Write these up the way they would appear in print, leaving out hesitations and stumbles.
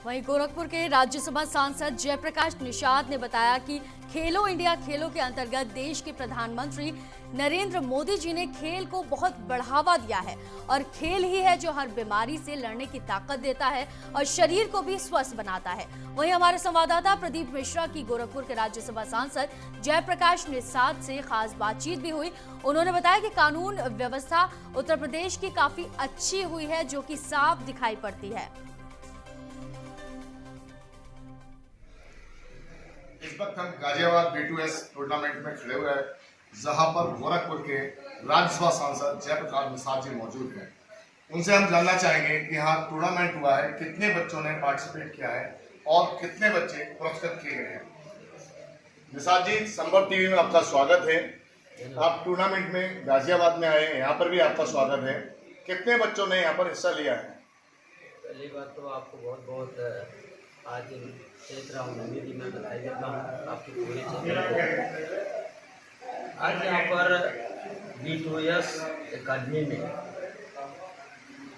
वहीं गोरखपुर के राज्यसभा सांसद जयप्रकाश निषाद ने बताया कि खेलो इंडिया खेलों के अंतर्गत देश के प्रधानमंत्री नरेंद्र मोदी जी ने खेल को बहुत बढ़ावा दिया है और खेल ही है जो हर बीमारी से लड़ने की ताकत देता है और शरीर को भी स्वस्थ बनाता है। वहीं हमारे संवाददाता प्रदीप मिश्रा की गोरखपुर के राज्यसभा सांसद जयप्रकाश निषाद से खास बातचीत भी हुई। उन्होंने बताया कि कानून व्यवस्था उत्तर प्रदेश की काफी अच्छी हुई है, जो कि साफ दिखाई पड़ती है। इस वक्त हम गाजियाबाद B2S टूर्नामेंट में खड़े हुए हैं, जहां पर गोरखपुर के राज्यसभा सांसद जयप्रकाश निषाद जी मौजूद हैं। उनसे हम जानना चाहेंगे कि यहाँ टूर्नामेंट हुआ है, कितने बच्चों ने पार्टिसिपेट किया है और कितने बच्चे पुरस्कृत किए गए हैं। निषाद जी, संभव टीवी में आपका स्वागत है। आप टूर्नामेंट में गाजियाबाद में आए हैं, यहाँ पर भी आपका स्वागत है। कितने बच्चों ने यहाँ पर हिस्सा लिया है? पहली बात तो आपको बहुत बहुत आज चैत्र रामनवमी की मैं बधाई देता हूँ आपके पूरे चैनल को। आज यहाँ पर B2S अकादमी में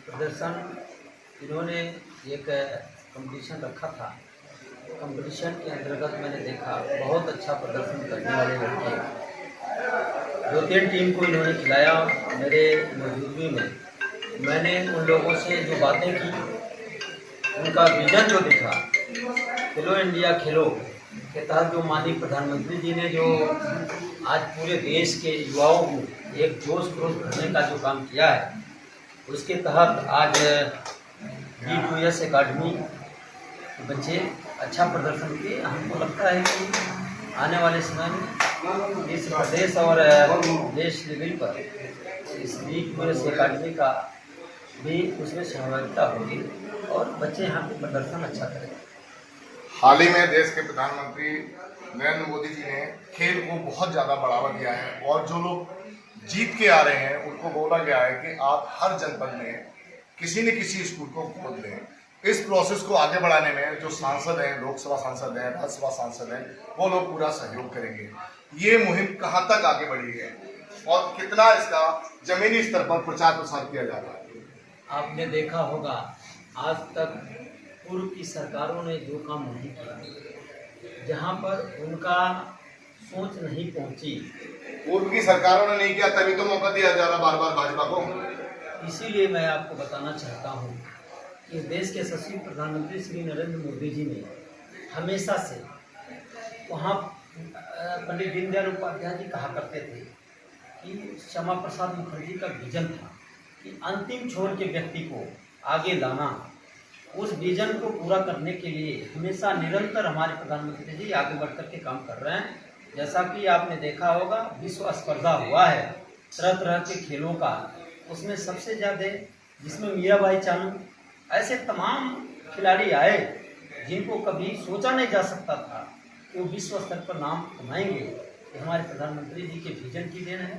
प्रदर्शन इन्होंने एक कंपटीशन रखा था। कंपटीशन के अंतर्गत मैंने देखा बहुत अच्छा प्रदर्शन करने वाले लड़के 2-3 टीम को इन्होंने खिलाया। मेरे मौजूदगी में मैंने उन लोगों से जो बातें की, उनका विजन जो दिखा, खेलो इंडिया खेलो के तहत जो माननीय प्रधानमंत्री जी ने जो आज पूरे देश के युवाओं को एक जोश खरोश भरने का जो काम किया है, उसके तहत आज B2S अकादमी के बच्चे अच्छा प्रदर्शन किए। हमको लगता है कि आने वाले समय में इस प्रदेश और देश लेवल पर इस B2S अकादमी का भी उसमें सहभागिता होगी और बच्चे यहाँ पे प्रदर्शन अच्छा करेंगे। हाल ही में देश के प्रधानमंत्री नरेंद्र मोदी जी ने खेल को बहुत ज़्यादा बढ़ावा दिया है और जो लोग जीत के आ रहे हैं उनको बोला गया है कि आप हर जनपद में किसी न किसी स्कूल को खोल दें। इस प्रोसेस को आगे बढ़ाने में जो सांसद हैं, लोकसभा सांसद हैं, राज्यसभा सांसद हैं, वो लोग पूरा सहयोग करेंगे। ये मुहिम कहाँ तक आगे बढ़ी है और कितना इसका जमीनी स्तर पर प्रचार प्रसार किया जा रहा है? आपने देखा होगा आज तक पूर्व की सरकारों ने जो काम नहीं किया, जहाँ पर उनका सोच नहीं पहुँची, पूर्व की सरकारों ने नहीं किया, तभी तो मौका दिया जा रहा बार बार भाजपा को। इसीलिए मैं आपको बताना चाहता हूँ कि देश के यशस्वी प्रधानमंत्री श्री नरेंद्र मोदी जी ने हमेशा से वहाँ पंडित दीनदयाल उपाध्याय जी कहा करते थे कि श्यामा प्रसाद मुखर्जी का विजन था कि अंतिम छोर के व्यक्ति को आगे लाना। उस विजन को पूरा करने के लिए हमेशा निरंतर हमारे प्रधानमंत्री जी आगे बढ़ कर के काम कर रहे हैं। जैसा कि आपने देखा होगा, विश्व स्पर्धा हुआ है तरह तरह के खेलों का, उसमें सबसे ज़्यादा जिसमें मीराबाई चानू ऐसे तमाम खिलाड़ी आए जिनको कभी सोचा नहीं जा सकता था कि वो विश्व स्तर पर नाम कमाएंगे। ये हमारे प्रधानमंत्री जी के विजन की देन है।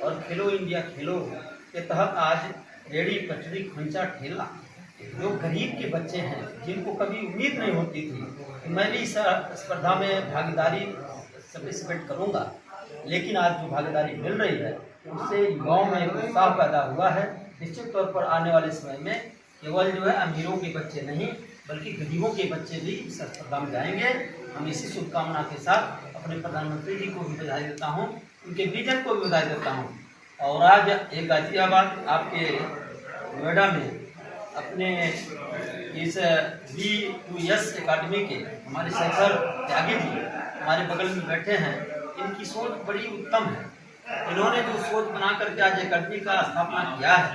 और खेलो इंडिया खेलो के तहत आज रेडी पटरी खोंचा ठेला जो गरीब के बच्चे हैं, जिनको कभी उम्मीद नहीं होती थी कि मैं भी इस स्पर्धा में भागीदारी पार्टिसिपेट करूंगा, लेकिन आज जो भागीदारी मिल रही है उससे युवाओं में एक उत्साह पैदा हुआ है। निश्चित तौर पर आने वाले समय में केवल जो है अमीरों के बच्चे नहीं बल्कि गरीबों के बच्चे भी इस स्पर्धा में जाएंगे। हम इसी शुभकामना के साथ अपने प्रधानमंत्री जी को भी बधाई देता हूँ, उनके विजन को भी बधाई देता हूँ। और आज एक गाजियाबाद आपके नोएडा में अपने इस B2S अकादमी के हमारे शेखर त्यागी जी हमारे बगल में बैठे हैं। इनकी सोच बड़ी उत्तम है। इन्होंने जो सोच बना करके आज अकादमी का स्थापना किया है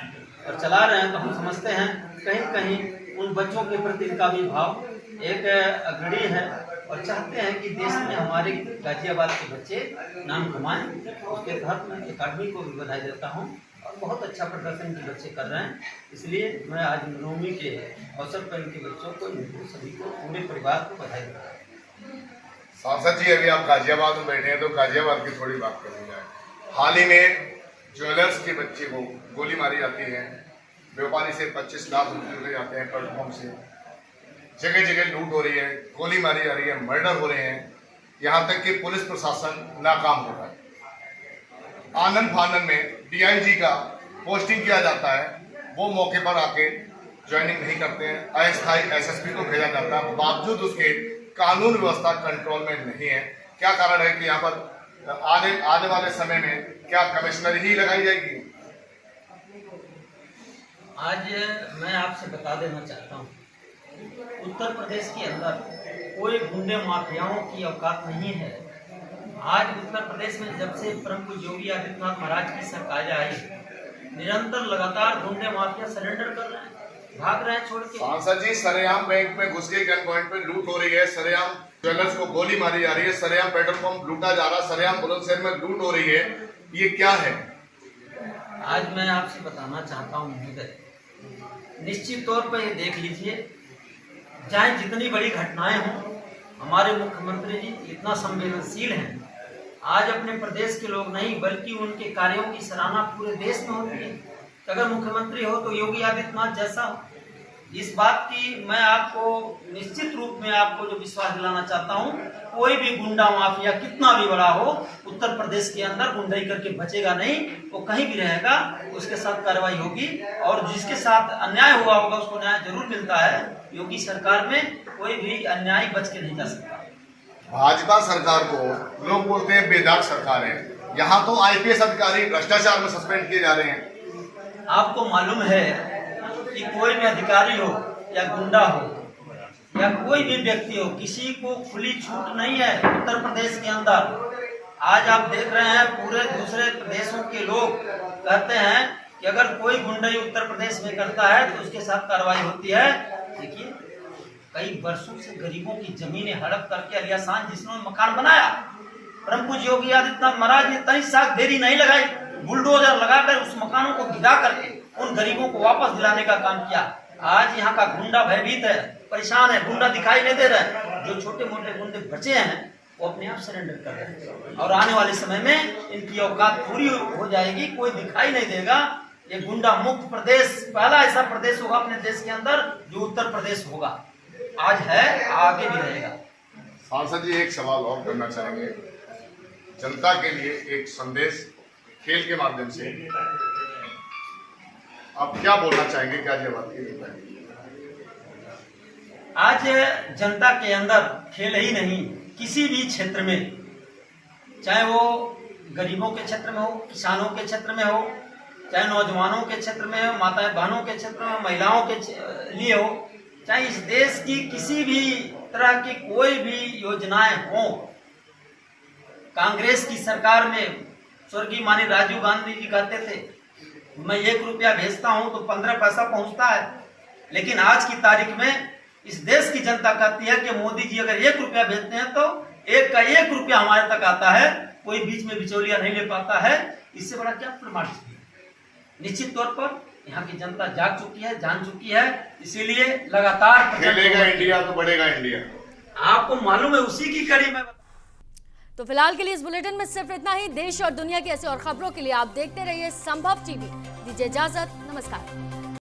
और चला रहे हैं, तो हम समझते हैं कहीं कहीं उन बच्चों के प्रति इनका भी भाव एक अग्रणी है और चाहते हैं कि देश में हमारे गाजियाबाद के बच्चे नाम कमाएं। उसके तहत मैं अकादमी को भी बधाई देता हूं और बहुत अच्छा प्रदर्शन के बच्चे कर रहे हैं। इसलिए मैं आज नवमी के अवसर पर इनके बच्चों को, इनको सभी को, पूरे परिवार को बधाई देता हूँ। सांसद जी, अभी आप गाजियाबाद में बैठे हैं तो गाजियाबाद की थोड़ी बात कर ली जाए। हाल ही में ज्वेलर्स के बच्चे को गोली मारी जाती है, व्यापारी से 25 लाख रुपये ले जाते हैं प्लेटफॉर्म से, जगह जगह लूट हो रही है, गोली मारी जा रही है, मर्डर हो रहे हैं, यहाँ तक कि पुलिस प्रशासन नाकाम हो रहा है। आनंद फानन में DIG का पोस्टिंग किया जाता है, वो मौके पर आके ज्वाइनिंग नहीं करते हैं, अस्थायी एसएसपी को भेजा जाता है, बावजूद उसके कानून व्यवस्था कंट्रोल में नहीं है। क्या कारण है कि यहाँ पर आने वाले समय में क्या कमिश्नरी ही लगाई जाएगी? आज मैं आपसे बता देना चाहता हूँ, उत्तर प्रदेश के अंदर कोई गुंडे माफियाओं की औकात नहीं है। आज उत्तर प्रदेश में जब से परम पूज्य योगी आदित्यनाथ महाराज की सरकार आई, निरंतर लगातार गुंडे माफिया सरेंडर कर रहे हैं, भाग रहे हैं छोड़ के। सांसद जी, सरेआम बैंक में घुस के गन पॉइंट पे लूट हो रही है, सरेआम ज्वेलर्स को गोली मारी जा रही है, सरेआम पेट्रोल पंप लूटा जा रहा है, सरेआम बुलंदशहर में लूट हो रही है, ये क्या है? आज मैं आपसे बताना चाहता हूँ महोदय, निश्चित तौर पर ये देख लीजिए, चाहे जितनी बड़ी घटनाएं हों, हमारे मुख्यमंत्री जी इतना संवेदनशील हैं। आज अपने प्रदेश के लोग नहीं बल्कि उनके कार्यों की सराहना पूरे देश में होती है। अगर मुख्यमंत्री हो तो योगी आदित्यनाथ जैसा हो। इस बात की मैं आपको निश्चित रूप में आपको जो विश्वास दिलाना चाहता हूँ, कोई भी गुंडा माफिया कितना भी बड़ा हो, उत्तर प्रदेश के अंदर गुंडाई करके बचेगा नहीं, वो कहीं भी रहेगा, उसके साथ कार्रवाई होगी और जिसके साथ अन्याय हुआ होगा उसको न्याय जरूर मिलता है। योगी सरकार में कोई भी अन्याय बच के नहीं जा सकता। भाजपा सरकार को लोग बोलते हैं बेदाग सरकार है, यहाँ तो आईपीएस अधिकारी भ्रष्टाचार में सस्पेंड किए जा रहे हैं। आपको मालूम है कि कोई भी अधिकारी हो या गुंडा हो या कोई भी व्यक्ति हो, किसी को खुली छूट नहीं है उत्तर प्रदेश के अंदर। आज आप देख रहे हैं पूरे दूसरे प्रदेशों के लोग कहते हैं कि अगर कोई गुंडाई उत्तर प्रदेश में करता है तो उसके साथ कार्रवाई होती है। देखिए, कई वर्षों से गरीबों की जमीनें हड़प करके अलियासान जिसने मकान बनाया, परम पूज्य योगी आदित्यनाथ महाराज ने तनी साख देरी नहीं लगाई, बुलडोजर लगाकर उस मकानों को गिरा करके उन गरीबों को वापस दिलाने का काम किया। आज यहाँ का गुंडा भयभीत है, परेशान है, गुंडा दिखाई नहीं दे रहा है। जो छोटे मोटे गुंडे बचे हैं वो अपने आप सरेंडर कर रहे हैं और आने वाले समय में इनकी औकात पूरी हो जाएगी, कोई दिखाई नहीं देगा। ये गुंडा मुक्त प्रदेश पहला ऐसा प्रदेश होगा अपने देश के अंदर जो उत्तर प्रदेश होगा। आज है, आगे भी रहेगा। सांसद जी, एक सवाल और करना चाहेंगे, जनता के लिए एक संदेश खेल के माध्यम से आप क्या बोलना चाहेंगे, क्या जवाब देंगे? आज जनता के अंदर खेल ही नहीं, किसी भी क्षेत्र में, चाहे वो गरीबों के क्षेत्र में हो, किसानों के क्षेत्र में हो, चाहे नौजवानों के क्षेत्र में हो, माताएं बहनों के क्षेत्र में, महिलाओं के लिए हो, चाहे इस देश की किसी भी तरह की कोई भी योजनाएं हो, कांग्रेस की सरकार में स्वर्गीय माननीय राजीव गांधी जी कहते थे मैं 1 रुपया भेजता हूं तो 15 पैसा पहुंचता है, लेकिन आज की तारीख में इस देश की जनता कहती है कि मोदी जी अगर 1 रुपया भेजते हैं तो 1 का 1 रुपया हमारे तक आता है, कोई बीच में बिचौलिया नहीं ले पाता है। इससे बड़ा क्या प्रमाण है? निश्चित तौर पर यहाँ की जनता जाग चुकी है, जान चुकी है, इसीलिए लगातार खेलेगा इंडिया तो बढ़ेगा इंडिया। आपको मालूम है, उसी की कड़ी में। तो फिलहाल के लिए इस बुलेटिन में सिर्फ इतना ही। देश और दुनिया की ऐसी और खबरों के लिए आप देखते रहिए संभव टीवी। दीजिए इजाजत, नमस्कार।